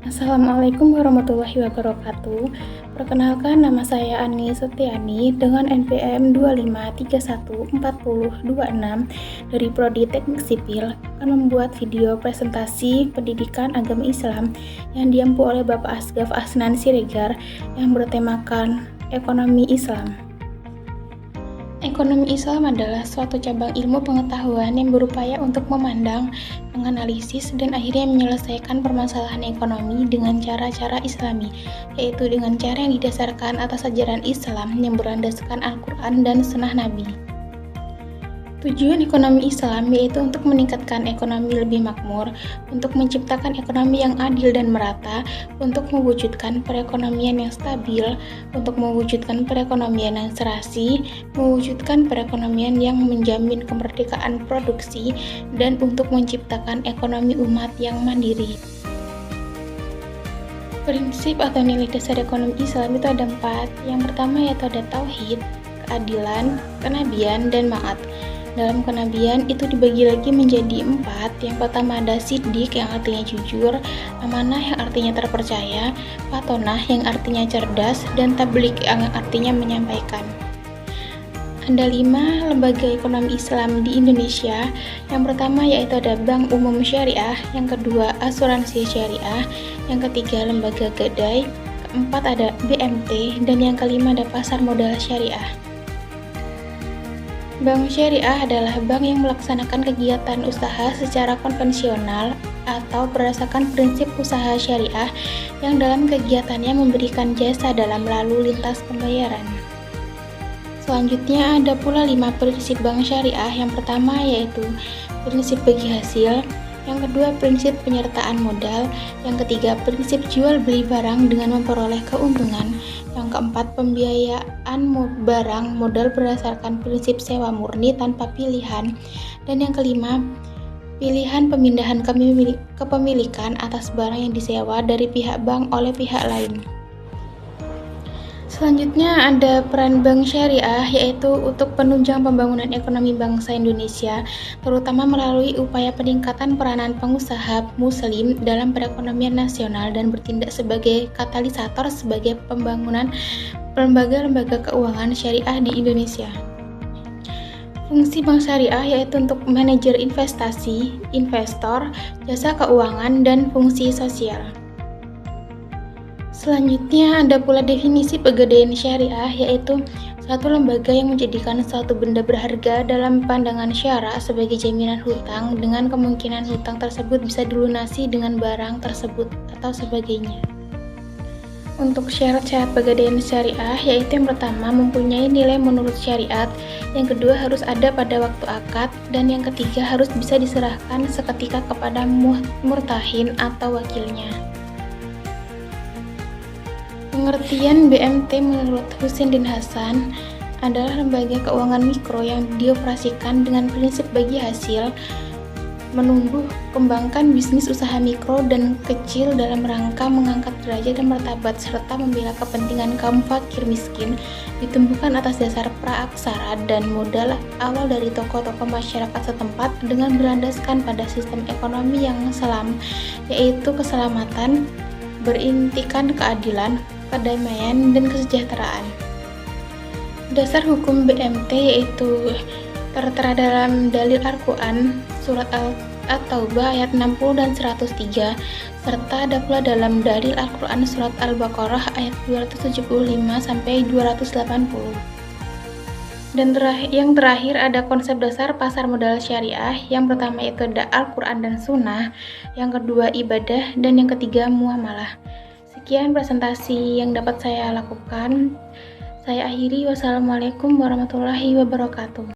Assalamualaikum warahmatullahi wabarakatuh. Perkenalkan, nama saya Ani Setiani dengan NPM 25314026 dari Prodi Teknik Sipil akan membuat video presentasi pendidikan agama Islam yang diampu oleh Bapak Asgaf Asnan Siregar yang bertemakan Ekonomi Islam. Ekonomi Islam adalah suatu cabang ilmu pengetahuan yang berupaya untuk memandang, menganalisis, dan akhirnya menyelesaikan permasalahan ekonomi dengan cara-cara Islami, yaitu dengan cara yang didasarkan atas ajaran Islam yang berlandaskan Al-Quran dan Sunnah Nabi. Tujuan ekonomi Islam yaitu untuk meningkatkan ekonomi lebih makmur, untuk menciptakan ekonomi yang adil dan merata, untuk mewujudkan perekonomian yang stabil, untuk mewujudkan perekonomian yang serasi, mewujudkan perekonomian yang menjamin kemerdekaan produksi, dan untuk menciptakan ekonomi umat yang mandiri. Prinsip atau nilai dasar ekonomi Islam itu ada 4. Yang pertama yaitu ada tauhid, keadilan, kenabian, dan ma'at. Dalam kenabian itu dibagi lagi menjadi 4. Yang pertama ada siddiq yang artinya jujur, amanah yang artinya terpercaya, fatonah yang artinya cerdas, dan tabligh yang artinya menyampaikan. Ada 5 lembaga ekonomi Islam di Indonesia. Yang pertama yaitu ada Bank Umum Syariah, yang kedua Asuransi Syariah, yang ketiga Lembaga Gadai, keempat ada BMT, dan yang kelima ada Pasar Modal Syariah. Bank Syariah adalah bank yang melaksanakan kegiatan usaha secara konvensional atau berdasarkan prinsip usaha syariah yang dalam kegiatannya memberikan jasa dalam lalu lintas pembayaran. Selanjutnya ada pula 5 prinsip bank syariah. Yang pertama yaitu prinsip bagi hasil, yang kedua prinsip penyertaan modal, yang ketiga prinsip jual beli barang dengan memperoleh keuntungan, yang keempat pembiayaan barang modal berdasarkan prinsip sewa murni tanpa pilihan, dan yang kelima pilihan pemindahan kepemilikan atas barang yang disewa dari pihak bank oleh pihak lain. Selanjutnya ada peran bank syariah, yaitu untuk penunjang pembangunan ekonomi bangsa Indonesia, terutama melalui upaya peningkatan peranan pengusaha muslim dalam perekonomian nasional dan bertindak sebagai katalisator sebagai pembangunan lembaga-lembaga keuangan syariah di Indonesia. Fungsi bank syariah yaitu untuk manajer investasi, investor, jasa keuangan, dan fungsi sosial. Selanjutnya ada pula definisi pegadaian syariah, yaitu suatu lembaga yang menjadikan suatu benda berharga dalam pandangan syara sebagai jaminan hutang dengan kemungkinan hutang tersebut bisa dilunasi dengan barang tersebut atau sebagainya. Untuk syarat-syarat pegadaian syariah yaitu yang pertama mempunyai nilai menurut syariat, yang kedua harus ada pada waktu akad, dan yang ketiga harus bisa diserahkan seketika kepada murtahin atau wakilnya. Pengertian BMT menurut Huseindin Hasan adalah lembaga keuangan mikro yang dioperasikan dengan prinsip bagi hasil, menumbuh kembangkan bisnis usaha mikro dan kecil dalam rangka mengangkat derajat dan martabat serta membela kepentingan kaum fakir miskin, ditumbuhkan atas dasar praaksara dan modal awal dari tokoh-tokoh masyarakat setempat dengan berlandaskan pada sistem ekonomi yang selam, yaitu keselamatan, berintikan keadilan, kedamaian, dan kesejahteraan. Dasar hukum BMT yaitu tertera dalam dalil Al-Quran surat At-Taubah ayat 60 dan 103, serta ada pula dalam dalil Al-Quran surat Al-Baqarah ayat 275 sampai 280. Dan yang terakhir ada konsep dasar pasar modal syariah. Yang pertama itu ada Al-Quran dan Sunnah, yang kedua ibadah, dan yang ketiga muamalah. Sekian presentasi yang dapat saya lakukan. Saya akhiri. Wassalamualaikum warahmatullahi wabarakatuh.